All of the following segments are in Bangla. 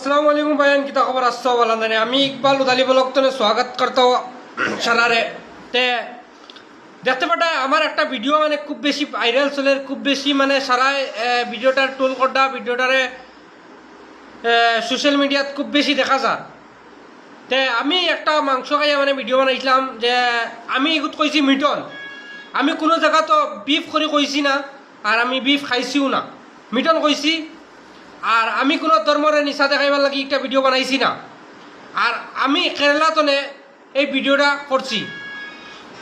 अस्सलाम वालेकुम भाईजान, किता खबर आसो वाला ने আমি ইকবাল উদালি ব্লগ তো স্বাগত করতে সারারে তে দেখতে পাটা আমার একটা ভিডিও মানে খুব বেশি ভাইরাল চলে, খুব বেশি মানে সারাই ভিডিওটার টোল করডা ভিডিওটারে সোশ্যাল মিডিয়াত খুব বেশি দেখা যায়। তে আমি একটা মাংস খাইয়া মানে ভিডিও বানাইছিলাম যে আমি এগুত কইছি মিটন, আমি কোনো জায়গা তো বিফ করে কইছি না, আর আমি বিফ খাইছিও না, মিটন কইছি। আর আমি কোনো ধর্মরে নিশা দেখাইবার লাগি একটা ভিডিও বানাইছি না। আর আমি কেরালাতনে এই ভিডিওটা করছি।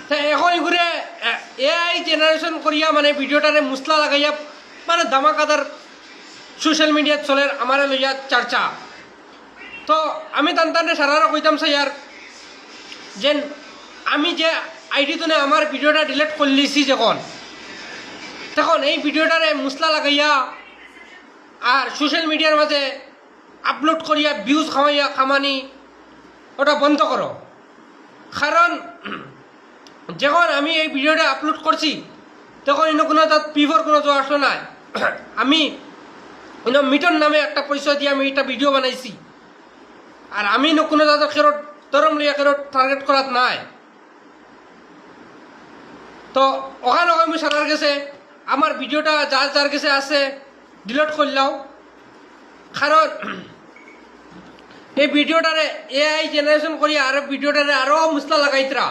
তা এখন এগুলো এআই জেনারেশন করিয়া মানে ভিডিওটারে মুসলা লাগাইয়া মানে ধামাকাদার সোশ্যাল মিডিয়াত চলে আমার লইয়া চর্চা। তো আমি টানটানে সারারা কইতাম স্যার যে আমি যে আইডিতনে আমার ভিডিওটা ডিলিট করলিছি তখন এই ভিডিওটারে মুসলা লাগাইয়া আর সোশ্যাল মিডিয়ার মাঝে আপলোড করিয়া ভিউজ খাওয়াইয়া খামানি ওটা বন্ধ করো। কারণ যখন আমি এই ভিডিওটা আপলোড করছি তখন ইনো কোনো তার পিভর কোনো জোর আসলো নাই। আমি ইনো মিটন নামে একটা পরিচয় দিয়ে আমি একটা ভিডিও বানাইছি, আর আমি ইনো কোনো তাদের কেরোট তরম লিয়া কেরোট টার্গেট করাত নাই। তো ওখানে আমি সারার গেছে আমার ভিডিওটা যার যার কাছে আছে ডিলিট করলাও। কারণ এই ভিডিওটারে এআই জেনারেশন করি আর ভিডিওটারে আরও মুসলা লাগাইতরা।